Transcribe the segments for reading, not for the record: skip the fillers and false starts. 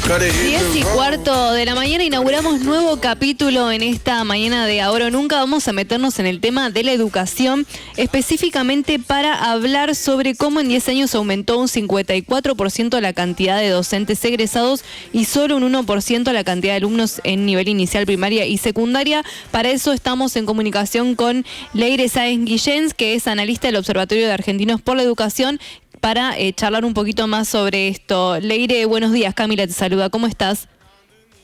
10:15 de la mañana inauguramos nuevo capítulo en esta mañana de Ahora o Nunca. Vamos a meternos en el tema de la educación, específicamente para hablar sobre cómo en 10 años aumentó un 54% la cantidad de docentes egresados y solo un 1% la cantidad de alumnos en nivel inicial, primaria y secundaria. Para eso estamos en comunicación con Leire Sáenz Guillens, que es analista del Observatorio de Argentinos por la Educación, para charlar un poquito más sobre esto. Leire, buenos días. Camila te saluda. ¿Cómo estás?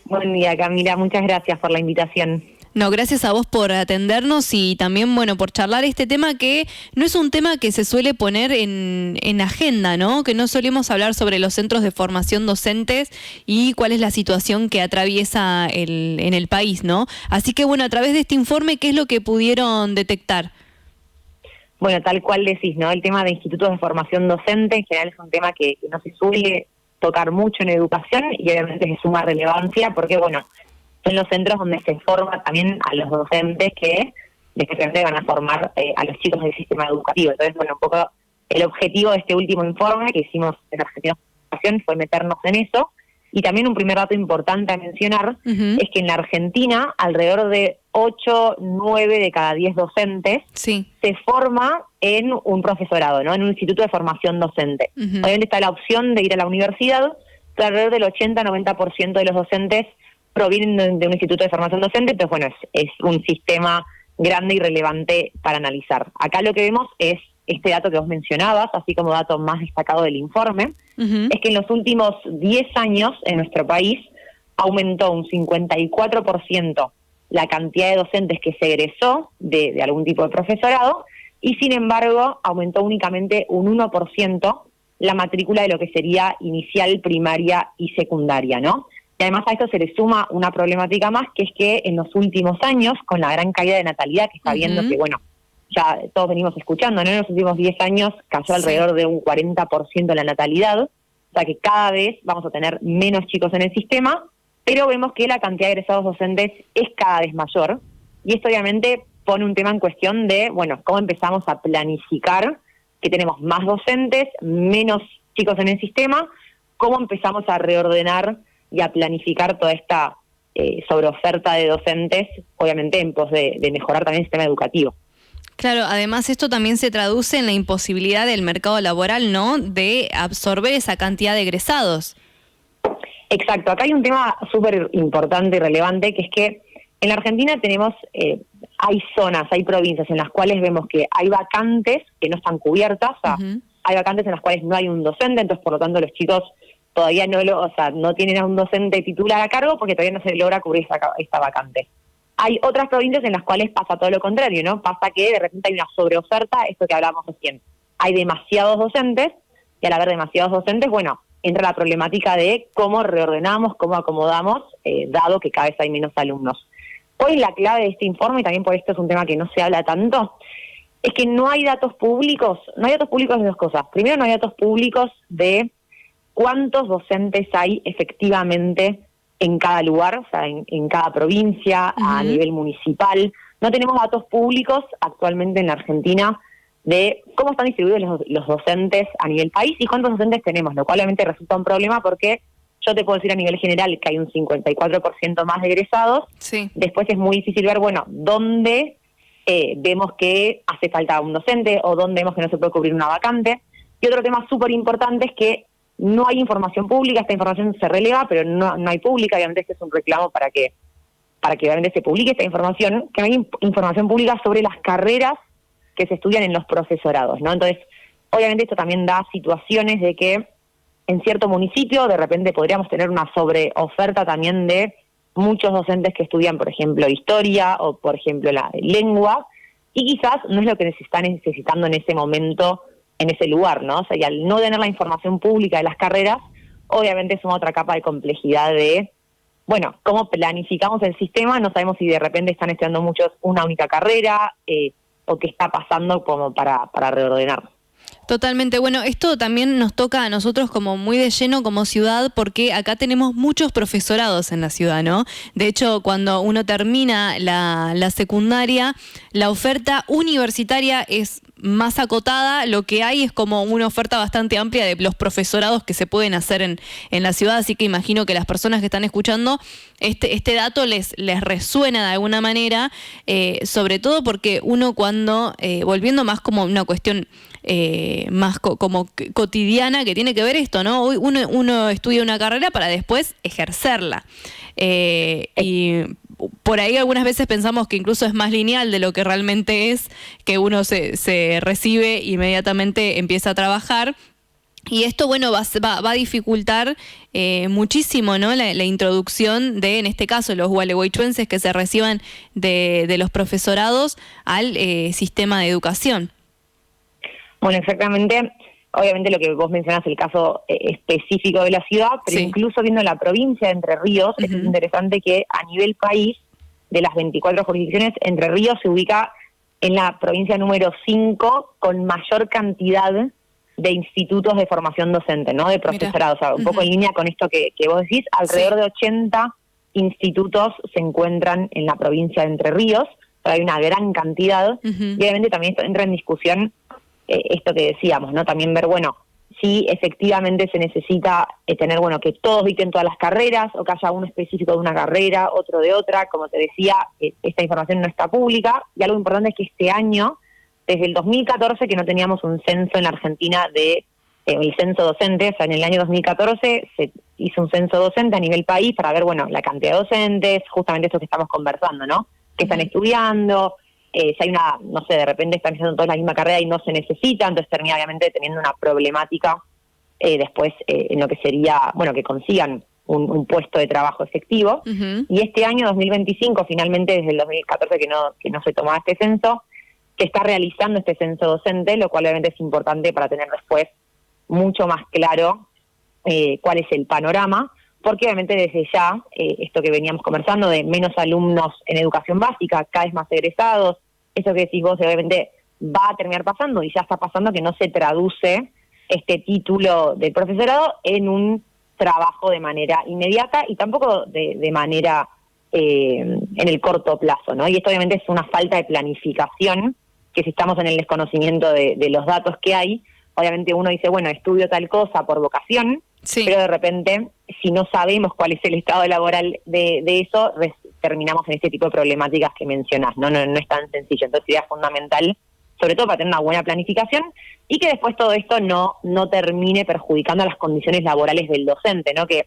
Buen día, Camila. Muchas gracias por la invitación. No, gracias a vos por atendernos y también, bueno, por charlar este tema que no es un tema que se suele poner en agenda, ¿no? Que no solemos hablar sobre los centros de formación docentes y cuál es la situación que atraviesa en el país, ¿no? Así que, bueno, a través de este informe, ¿qué es lo que pudieron detectar? Bueno, tal cual decís, ¿no? El tema de institutos de formación docente en general es un tema que no se suele tocar mucho en educación y obviamente es de suma relevancia porque, bueno, son los centros donde se forma también a los docentes que después van a formar a los chicos del sistema educativo. Entonces, bueno, un poco el objetivo de este último informe que hicimos en Argentina Educación fue meternos en eso. Y también un primer dato importante a mencionar es que en la Argentina alrededor de 8, 9 de cada 10 docentes se forma en un profesorado, ¿no? En un instituto de formación docente. Obviamente está la opción de ir a la universidad, pero alrededor del 80-90% de los docentes provienen de un instituto de formación docente, pero bueno, es un sistema grande y relevante para analizar. Acá lo que vemos es este dato que vos mencionabas, así como dato más destacado del informe, es que en los últimos 10 años en nuestro país aumentó un 54% la cantidad de docentes que se egresó de algún tipo de profesorado y sin embargo aumentó únicamente un 1% la matrícula de lo que sería inicial, primaria y secundaria, ¿no? Y además a esto se le suma una problemática más, que es que en los últimos años, con la gran caída de natalidad que está viendo que, bueno, ya todos venimos escuchando, ¿no? En los últimos 10 años cayó alrededor de un 40% la natalidad, o sea que cada vez vamos a tener menos chicos en el sistema, pero vemos que la cantidad de egresados docentes es cada vez mayor, y esto obviamente pone un tema en cuestión de, bueno, cómo empezamos a planificar que tenemos más docentes, menos chicos en el sistema, cómo empezamos a reordenar y a planificar toda esta sobreoferta de docentes, obviamente en pos de mejorar también el sistema educativo. Claro, además esto también se traduce en la imposibilidad del mercado laboral, ¿no?, de absorber esa cantidad de egresados. Exacto, acá hay un tema súper importante y relevante, que es que en la Argentina tenemos, hay zonas, hay provincias en las cuales vemos que hay vacantes que no están cubiertas, o sea, hay vacantes en las cuales no hay un docente, entonces por lo tanto los chicos todavía no tienen a un docente titular a cargo porque todavía no se logra cubrir esta vacante. Hay otras provincias en las cuales pasa todo lo contrario, ¿no? Pasa que de repente hay una sobreoferta, esto que hablábamos recién. Hay demasiados docentes y al haber demasiados docentes, bueno, entra la problemática de cómo reordenamos, cómo acomodamos, dado que cada vez hay menos alumnos. Hoy la clave de este informe, y también por esto es un tema que no se habla tanto, es que no hay datos públicos. No hay datos públicos de dos cosas. Primero, no hay datos públicos de cuántos docentes hay efectivamente en cada lugar, o sea, en cada provincia, a nivel municipal. No tenemos datos públicos actualmente en la Argentina de cómo están distribuidos los docentes a nivel país y cuántos docentes tenemos, lo cual obviamente resulta un problema porque yo te puedo decir a nivel general que hay un 54% más de egresados. Después es muy difícil ver, bueno, dónde vemos que hace falta un docente o dónde vemos que no se puede cubrir una vacante. Y otro tema súper importante es que no hay información pública, esta información se releva, pero no hay pública, obviamente este es un reclamo para que obviamente se publique esta información, que no hay información pública sobre las carreras que se estudian en los profesorados, ¿no? Entonces, obviamente esto también da situaciones de que en cierto municipio de repente podríamos tener una sobreoferta también de muchos docentes que estudian, por ejemplo, historia o, por ejemplo, la lengua, y quizás no es lo que se está necesitando en ese momento en ese lugar, ¿no? O sea, y al no tener la información pública de las carreras, obviamente es una otra capa de complejidad de, bueno, cómo planificamos el sistema, no sabemos si de repente están estudiando muchos una única carrera o qué está pasando como para reordenar. Totalmente. Bueno, esto también nos toca a nosotros como muy de lleno como ciudad, porque acá tenemos muchos profesorados en la ciudad, ¿no? De hecho, cuando uno termina la secundaria, la oferta universitaria es más acotada, lo que hay es como una oferta bastante amplia de los profesorados que se pueden hacer en la ciudad, así que imagino que las personas que están escuchando este dato les resuena de alguna manera, sobre todo porque uno cuando, volviendo más como una cuestión más como cotidiana que tiene que ver esto, ¿no? Hoy uno estudia una carrera para después ejercerla. Y por ahí algunas veces pensamos que incluso es más lineal de lo que realmente es, que uno se recibe e inmediatamente empieza a trabajar. Y esto, bueno, va a dificultar muchísimo, ¿no? La introducción de, en este caso, los gualeguaychuenses que se reciban de los profesorados al sistema de educación. Bueno, exactamente. Obviamente lo que vos mencionás, el caso específico de la ciudad, pero sí, incluso viendo la provincia de Entre Ríos, es interesante que a nivel país, de las 24 jurisdicciones, Entre Ríos se ubica en la provincia número 5 con mayor cantidad de institutos de formación docente, ¿no? De profesorado. O sea, un poco en línea con esto que vos decís, alrededor de 80 institutos se encuentran en la provincia de Entre Ríos, pero hay una gran cantidad, y obviamente también esto entra en discusión esto que decíamos, ¿no? También ver, bueno, si efectivamente se necesita tener, bueno, que todos dicten todas las carreras, o que haya uno específico de una carrera, otro de otra. Como te decía, esta información no está pública, y algo importante es que este año, desde el 2014, que no teníamos un censo en la Argentina el censo docente, o sea, en el año 2014 se hizo un censo docente a nivel país para ver, bueno, la cantidad de docentes, justamente esto que estamos conversando, ¿no? Que están estudiando, si hay una, no sé, de repente están haciendo todos la misma carrera y no se necesita, entonces termina obviamente teniendo una problemática después en lo que sería, bueno, que consigan un puesto de trabajo efectivo. Y este año 2025, finalmente desde el 2014 que no se tomaba este censo, se está realizando este censo docente, lo cual obviamente es importante para tener después mucho más claro cuál es el panorama, porque obviamente desde ya, esto que veníamos conversando de menos alumnos en educación básica, cada vez más egresados, eso que decís vos obviamente va a terminar pasando, y ya está pasando, que no se traduce este título de profesorado en un trabajo de manera inmediata y tampoco de manera en el corto plazo, ¿no? Y esto obviamente es una falta de planificación, que si estamos en el desconocimiento de los datos que hay, obviamente uno dice, bueno, estudio tal cosa por vocación, pero de repente, si no sabemos cuál es el estado laboral de eso, terminamos en este tipo de problemáticas que mencionás, ¿no? No es tan sencillo. Entonces sería fundamental, sobre todo para tener una buena planificación, y que después todo esto no termine perjudicando a las condiciones laborales del docente, ¿no? Que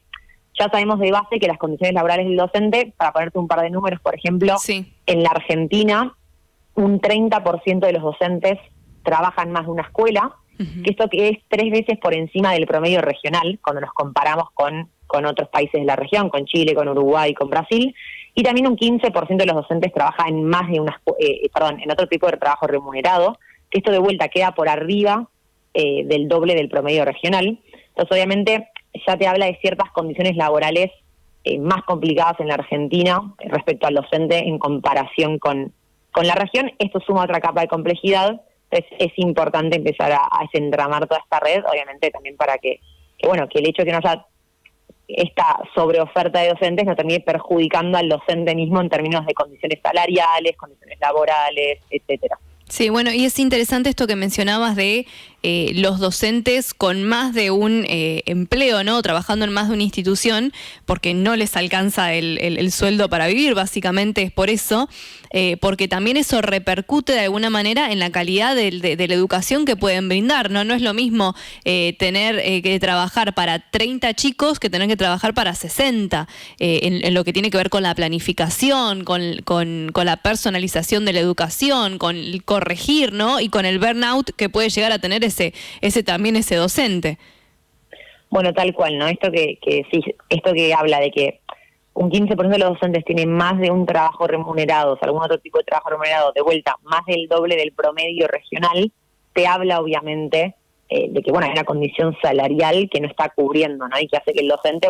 ya sabemos de base que las condiciones laborales del docente, para ponerte un par de números, por ejemplo, en la Argentina, un 30% de los docentes trabajan más de una escuela, que esto que es 3 veces por encima del promedio regional, cuando nos comparamos con otros países de la región, con Chile, con Uruguay, con Brasil, y también un 15% de los docentes trabaja en más de en otro tipo de trabajo remunerado, que esto de vuelta queda por arriba del doble del promedio regional. Entonces, obviamente, ya te habla de ciertas condiciones laborales más complicadas en la Argentina respecto al docente en comparación con la región. Esto suma otra capa de complejidad. Entonces es importante empezar a desentramar toda esta red, obviamente también para que el hecho de que no haya esta sobreoferta de docentes no termine perjudicando al docente mismo en términos de condiciones salariales, condiciones laborales, etcétera. Sí, bueno, y es interesante esto que mencionabas de los docentes con más de un empleo, ¿no? Trabajando en más de una institución, porque no les alcanza el sueldo para vivir, básicamente es por eso, porque también eso repercute de alguna manera en la calidad de la educación que pueden brindar, ¿no? No es lo mismo tener que trabajar para 30 chicos que tener que trabajar para 60, en lo que tiene que ver con la planificación, con la personalización de la educación, con el corregir, ¿no? Y con el burnout que puede llegar a tener ese docente. Bueno, tal cual, ¿no? Esto que habla de que un 15% de los docentes tienen más de un trabajo remunerado, o sea, algún otro tipo de trabajo remunerado, de vuelta, más del doble del promedio regional, te habla obviamente de que, hay una condición salarial que no está cubriendo, ¿no? Y que hace que el docente,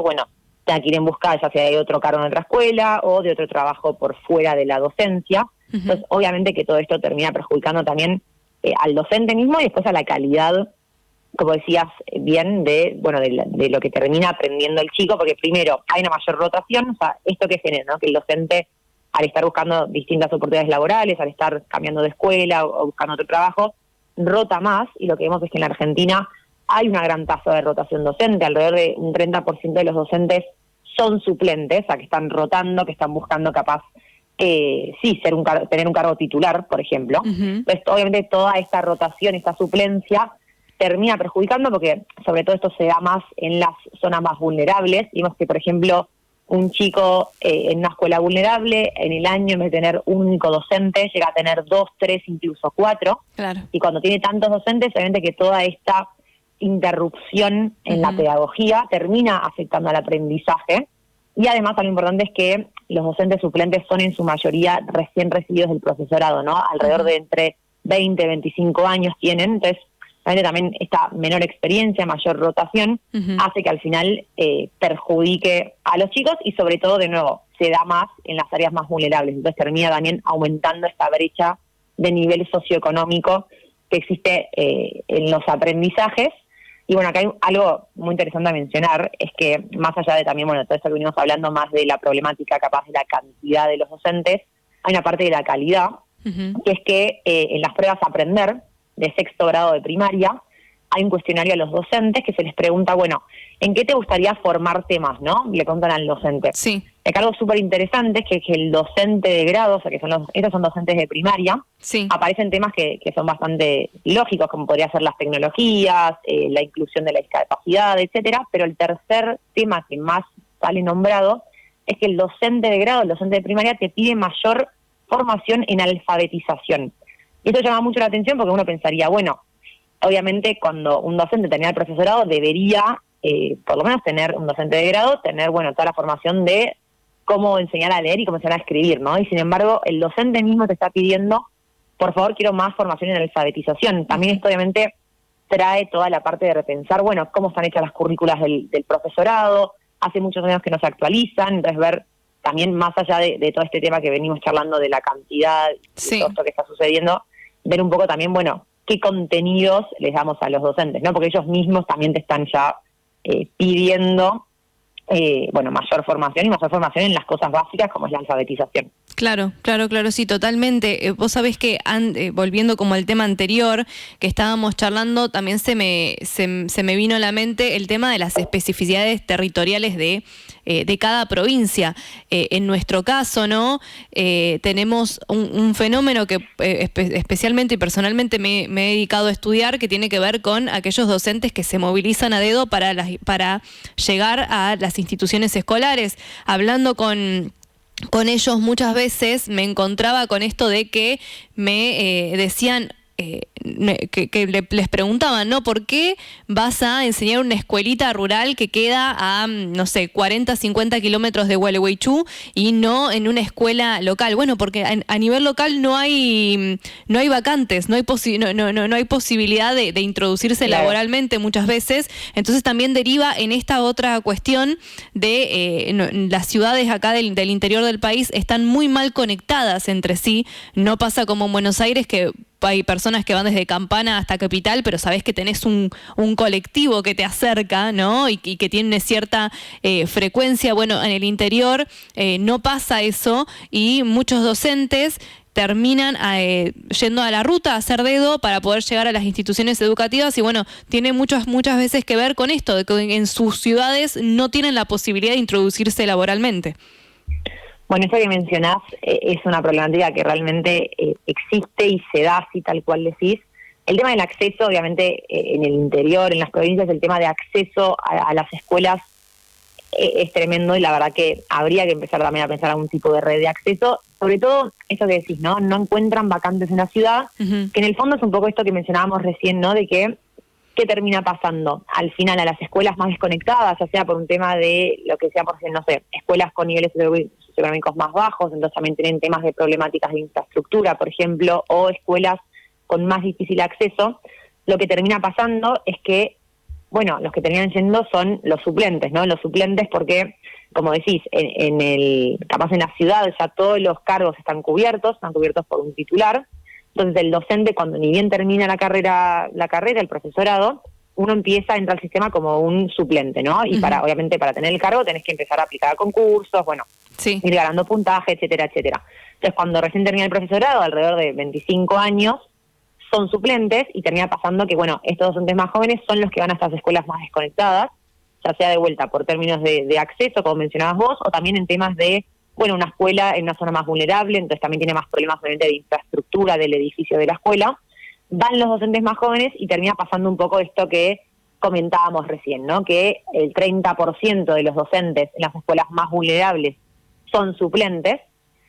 tenga que ir en busca ya sea de otro cargo en otra escuela o de otro trabajo por fuera de la docencia. Entonces, obviamente que todo esto termina perjudicando también al docente mismo y después a la calidad, como decías bien, de lo que termina aprendiendo el chico, porque primero hay una mayor rotación, o sea, esto que genera, ¿no? Que el docente, al estar buscando distintas oportunidades laborales, al estar cambiando de escuela o buscando otro trabajo, rota más, y lo que vemos es que en la Argentina hay una gran tasa de rotación docente, alrededor de un 30% de los docentes son suplentes, o sea, que están rotando, que están buscando capaz, tener un cargo titular, por ejemplo. Entonces, obviamente, toda esta rotación, esta suplencia, termina perjudicando porque, sobre todo, esto se da más en las zonas más vulnerables. Vimos que, por ejemplo, un chico en una escuela vulnerable, en el año, en vez de tener un único docente, llega a tener 2, 3, incluso 4. Claro. Y cuando tiene tantos docentes, obviamente que toda esta interrupción en la pedagogía termina afectando al aprendizaje. Y además, algo importante es que los docentes suplentes son en su mayoría recién recibidos del profesorado, ¿no? Alrededor de entre 20 y 25 años tienen. Entonces, obviamente también esta menor experiencia, mayor rotación, hace que al final perjudique a los chicos y, sobre todo, de nuevo, se da más en las áreas más vulnerables. Entonces termina también aumentando esta brecha de nivel socioeconómico que existe en los aprendizajes. Y bueno, acá hay algo muy interesante a mencionar, es que más allá de también, bueno, todo eso que venimos hablando más de la problemática capaz de la cantidad de los docentes, hay una parte de la calidad, que es que en las pruebas a aprender de 6º grado de primaria, hay un cuestionario a los docentes que se les pregunta, bueno, ¿en qué te gustaría formarte más, no? Le preguntan al docente. Sí. Acá algo súper interesante es que el docente de grado, o sea, que estos son docentes de primaria, sí, aparecen temas que son bastante lógicos, como podría ser las tecnologías, la inclusión de la discapacidad, etcétera, pero el tercer tema que más sale nombrado es que el docente de grado, el docente de primaria, te pide mayor formación en alfabetización. Y esto llama mucho la atención porque uno pensaría, bueno, obviamente cuando un docente termina el profesorado debería, por lo menos tener un docente de grado, tener, bueno, toda la formación de cómo enseñar a leer y cómo enseñar a escribir, ¿no? Y sin embargo, el docente mismo te está pidiendo, por favor, quiero más formación en alfabetización. También esto obviamente trae toda la parte de repensar, bueno, cómo están hechas las currículas del profesorado, hace muchos años que no se actualizan, entonces ver también más allá de todo este tema que venimos charlando de la cantidad y todo esto que está sucediendo, ver un poco también, bueno, qué contenidos les damos a los docentes, ¿no? Porque ellos mismos también te están ya pidiendo mayor formación en las cosas básicas como es la alfabetización. Claro, sí, totalmente. Vos sabés que volviendo como al tema anterior que estábamos charlando, también se me vino a la mente el tema de las especificidades territoriales de cada provincia. En nuestro caso, ¿no? Tenemos un fenómeno que especialmente y personalmente me he dedicado a estudiar, que tiene que ver con aquellos docentes que se movilizan a dedo para llegar a las instituciones escolares. Hablando con ellos muchas veces me encontraba con esto de que me decían, les preguntaban, ¿no? ¿Por qué vas a enseñar una escuelita rural que queda a, no sé, 40, 50 kilómetros de Gualeguaychú y no en una escuela local? Bueno, porque a nivel local no hay vacantes, no hay posibilidad de introducirse laboralmente muchas veces, entonces también deriva en esta otra cuestión de las ciudades acá del interior del país están muy mal conectadas entre sí, no pasa como en Buenos Aires que hay personas que van desde Campana hasta Capital, pero sabés que tenés un colectivo que te acerca, ¿no? Y que tiene cierta frecuencia. Bueno, en el interior no pasa eso y muchos docentes terminan yendo a la ruta a hacer dedo para poder llegar a las instituciones educativas y bueno, tiene muchas veces que ver con esto, de que en sus ciudades no tienen la posibilidad de introducirse laboralmente. Bueno, esto que mencionás es una problemática que realmente existe y se da así tal cual decís. El tema del acceso, obviamente, en el interior, en las provincias, el tema de acceso a las escuelas es tremendo y la verdad que habría que empezar también a pensar algún tipo de red de acceso. Sobre todo, eso que decís, ¿no? No encuentran vacantes en la ciudad, que en el fondo es un poco esto que mencionábamos recién, ¿no? De que ¿qué termina pasando? Al final, a las escuelas más desconectadas, ya sea por un tema de lo que sea, por ejemplo, no sé, escuelas con niveles socioeconómicos más bajos, entonces también tienen temas de problemáticas de infraestructura, por ejemplo, o escuelas con más difícil acceso, lo que termina pasando es que, bueno, los que terminan yendo son los suplentes, ¿no? Los suplentes porque, como decís, capaz en la ciudad ya todos los cargos están cubiertos por un titular. Entonces el docente, cuando ni bien termina la carrera, el profesorado, uno empieza a entrar al sistema como un suplente, ¿no? Y obviamente para tener el cargo tenés que empezar a aplicar a concursos, bueno, ir ganando puntaje, etcétera, etcétera. Entonces cuando recién termina el profesorado, alrededor de 25 años, son suplentes y termina pasando que, bueno, estos docentes más jóvenes son los que van a estas escuelas más desconectadas, ya sea de vuelta por términos de acceso, como mencionabas vos, o también en temas de, bueno, una escuela en una zona más vulnerable, entonces también tiene más problemas obviamente de infraestructura del edificio de la escuela. Van los docentes más jóvenes y termina pasando un poco esto que comentábamos recién, ¿no? Que el 30% de los docentes en las escuelas más vulnerables son suplentes.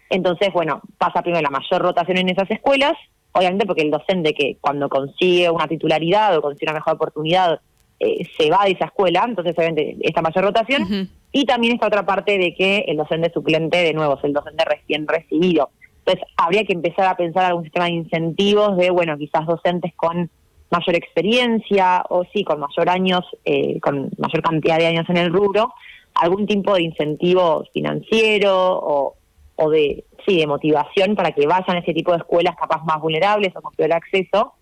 Entonces, bueno, pasa primero la mayor rotación en esas escuelas, obviamente porque el docente que cuando consigue una titularidad o consigue una mejor oportunidad se va de esa escuela, entonces obviamente esta mayor rotación. Uh-huh. Y también esta otra parte de que el docente suplente, de nuevo, es el docente recién recibido. Entonces, habría que empezar a pensar algún sistema de incentivos de, bueno, quizás docentes con mayor experiencia o sí, con mayor años, con mayor cantidad de años en el rubro, algún tipo de incentivo financiero o de motivación para que vayan a ese tipo de escuelas capaz más vulnerables o con peor acceso,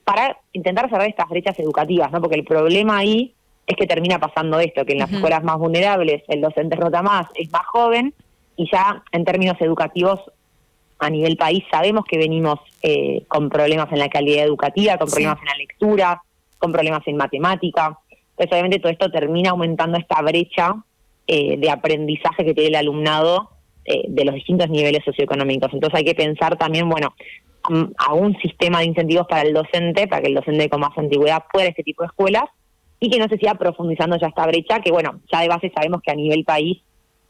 para intentar cerrar estas brechas educativas, ¿no? Porque el problema ahí es que termina pasando esto, que en las Uh-huh. escuelas más vulnerables el docente rota más, es más joven, y ya en términos educativos a nivel país sabemos que venimos con problemas en la calidad educativa, con problemas en la lectura, con problemas en matemática. Entonces obviamente todo esto termina aumentando esta brecha de aprendizaje que tiene el alumnado de los distintos niveles socioeconómicos. Entonces hay que pensar también, bueno, a un sistema de incentivos para el docente, para que el docente con más antigüedad pueda ir a este tipo de escuelas y que no se siga profundizando ya esta brecha, que bueno, ya de base sabemos que a nivel país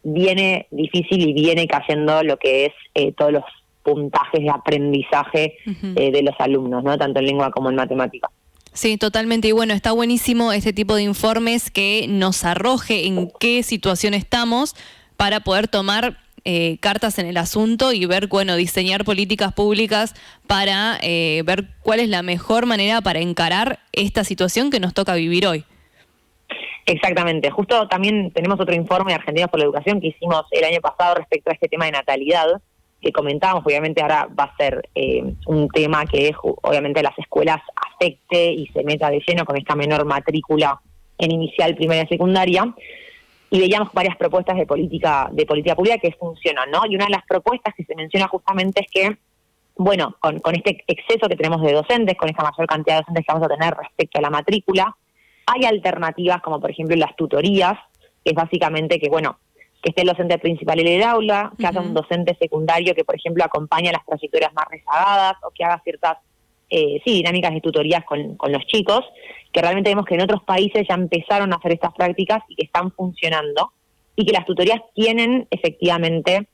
viene difícil y viene cayendo lo que es todos los puntajes de aprendizaje Uh-huh. De los alumnos, ¿no? Tanto en lengua como en matemática. Sí, totalmente. Y bueno, está buenísimo este tipo de informes que nos arroje en qué situación estamos para poder tomar cartas en el asunto y ver, bueno, diseñar políticas públicas para ver cuál es la mejor manera para encarar esta situación que nos toca vivir hoy. Exactamente. Justo también tenemos otro informe de Argentinos por la Educación que hicimos el año pasado respecto a este tema de natalidad, que comentábamos. Obviamente ahora va a ser un tema que obviamente a las escuelas afecte y se meta de lleno con esta menor matrícula en inicial, primaria y secundaria. Y veíamos varias propuestas de política pública que funcionan, ¿no? Y una de las propuestas que se menciona justamente es que, bueno, con este exceso que tenemos de docentes, con esta mayor cantidad de docentes que vamos a tener respecto a la matrícula, hay alternativas como por ejemplo las tutorías, que es básicamente que, bueno, que esté el docente principal en el aula, que haya un docente secundario que, por ejemplo, acompañe a las trayectorias más rezagadas o que haga ciertas dinámicas de tutorías con los chicos, que realmente vemos que en otros países ya empezaron a hacer estas prácticas y que están funcionando, y que las tutorías tienen efectivamente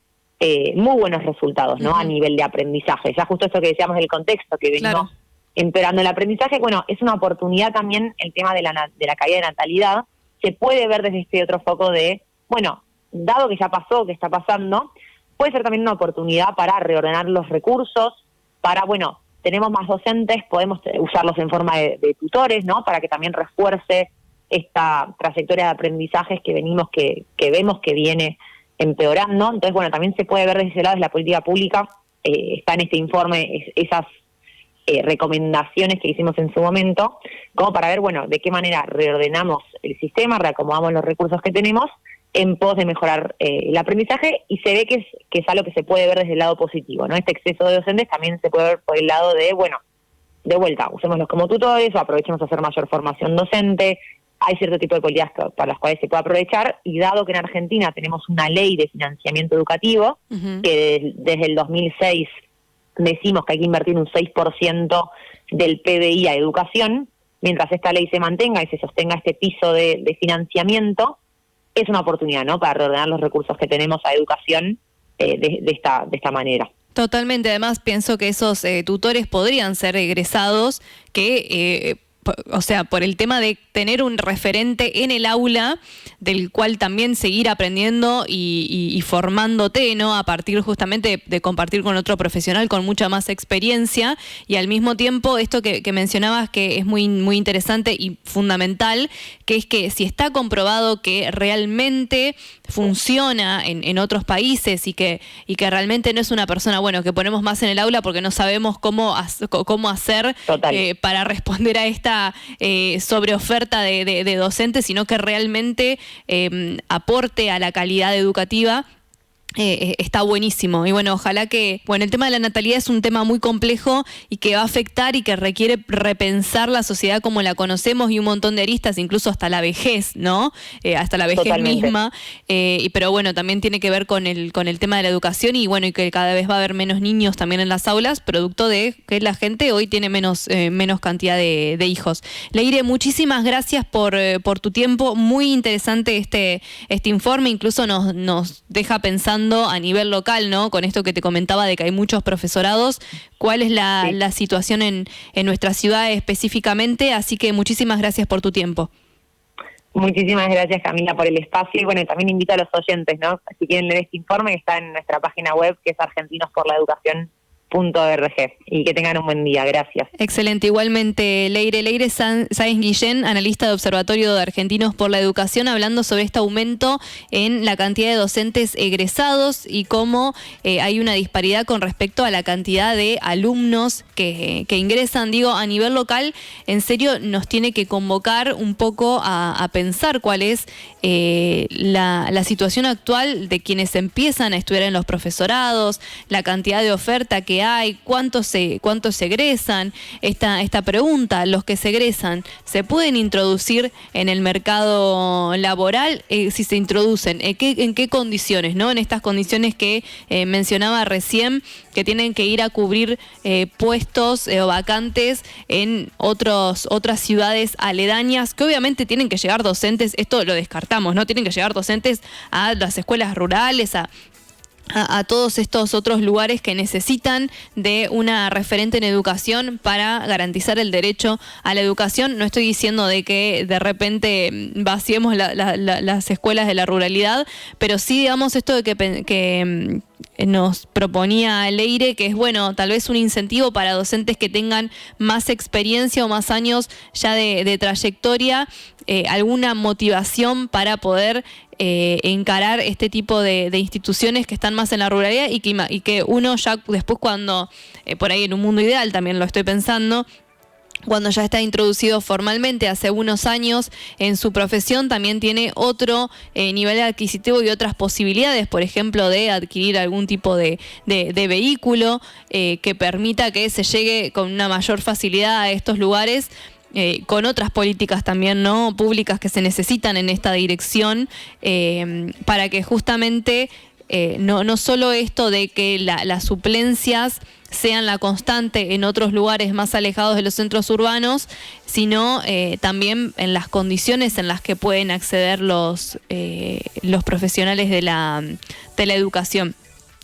muy buenos resultados, ¿no? A nivel de aprendizaje. Ya justo eso que decíamos del contexto, que venimos empeorando el aprendizaje, bueno, es una oportunidad también el tema de la caída de natalidad. Se puede ver desde este otro foco de, bueno, dado que ya pasó, que está pasando, puede ser también una oportunidad para reordenar los recursos, para, bueno, tenemos más docentes, podemos usarlos en forma de tutores, ¿no? Para que también refuerce esta trayectoria de aprendizajes que vemos que viene empeorando. Entonces, bueno, también se puede ver desde ese lado, desde la política pública, está en este informe esas recomendaciones que hicimos en su momento, como para ver, bueno, de qué manera reordenamos el sistema, reacomodamos los recursos que tenemos en pos de mejorar el aprendizaje, y se ve que es algo que se puede ver desde el lado positivo, ¿no? Este exceso de docentes también se puede ver por el lado de, bueno, de vuelta, usémoslos como tutores o aprovechemos a hacer mayor formación docente. Hay cierto tipo de políticas para las cuales se puede aprovechar, y dado que en Argentina tenemos una ley de financiamiento educativo, que desde el 2006 decimos que hay que invertir un 6% del PBI a educación, mientras esta ley se mantenga y se sostenga este piso de financiamiento, es una oportunidad, ¿no? Para reordenar los recursos que tenemos a educación de esta manera. Totalmente. Además, pienso que esos tutores podrían ser egresados que, o sea, por el tema de tener un referente en el aula del cual también seguir aprendiendo y formándote, ¿no? A partir justamente de compartir con otro profesional con mucha más experiencia, y al mismo tiempo esto que mencionabas, que es muy, muy interesante y fundamental, que es que si está comprobado que realmente funciona en otros países y que realmente no es una persona, bueno, que ponemos más en el aula porque no sabemos cómo hacer para responder a esta sobreoferta de docentes, sino que realmente aporte a la calidad educativa. está buenísimo. Y bueno, ojalá que, bueno, el tema de la natalidad es un tema muy complejo y que va a afectar y que requiere repensar la sociedad como la conocemos y un montón de aristas, incluso hasta la vejez, ¿no? Hasta la vejez Totalmente. misma. Pero bueno, también tiene que ver con el tema de la educación y bueno, y que cada vez va a haber menos niños también en las aulas, producto de que la gente hoy tiene menos cantidad de hijos. Leire, muchísimas gracias por tu tiempo. Muy interesante este informe, incluso nos deja pensando a nivel local, ¿no? Con esto que te comentaba de que hay muchos profesorados, cuál es la situación en nuestra ciudad específicamente, así que muchísimas gracias por tu tiempo. Muchísimas gracias, Camila, por el espacio y bueno, también invito a los oyentes, ¿no? Si quieren leer este informe, que está en nuestra página web, que es argentinosporlaeducacion.org, y que tengan un buen día. Gracias. Excelente. Igualmente, Leire Sáenz Guillén, analista de Observatorio de Argentinos por la Educación, hablando sobre este aumento en la cantidad de docentes egresados y cómo hay una disparidad con respecto a la cantidad de alumnos que ingresan. Digo, a nivel local, en serio, nos tiene que convocar un poco a pensar cuál es la situación actual de quienes empiezan a estudiar en los profesorados, la cantidad de oferta que hay, cuántos se egresan. Esta pregunta, los que se egresan, ¿se pueden introducir en el mercado laboral? Si se introducen, ¿en qué condiciones? ¿No? En estas condiciones que mencionaba recién, que tienen que ir a cubrir puestos o vacantes en otras ciudades aledañas, que obviamente tienen que llegar docentes, esto lo descartamos, ¿no? Tienen que llegar docentes a las escuelas rurales, a todos estos otros lugares que necesitan de una referente en educación para garantizar el derecho a la educación. No estoy diciendo de que de repente vaciemos las escuelas de la ruralidad, pero sí, digamos, esto de que nos proponía Leire, que es bueno, tal vez un incentivo para docentes que tengan más experiencia o más años ya de trayectoria, alguna motivación para poder encarar este tipo de instituciones que están más en la ruralidad y que uno ya después cuando, por ahí en un mundo ideal también lo estoy pensando, cuando ya está introducido formalmente hace unos años en su profesión, también tiene otro nivel adquisitivo y otras posibilidades, por ejemplo, de adquirir algún tipo de vehículo que permita que se llegue con una mayor facilidad a estos lugares, con otras políticas también, ¿no?, públicas que se necesitan en esta dirección, para que justamente no solo esto de que las suplencias sean la constante en otros lugares más alejados de los centros urbanos, sino también en las condiciones en las que pueden acceder los profesionales de la educación.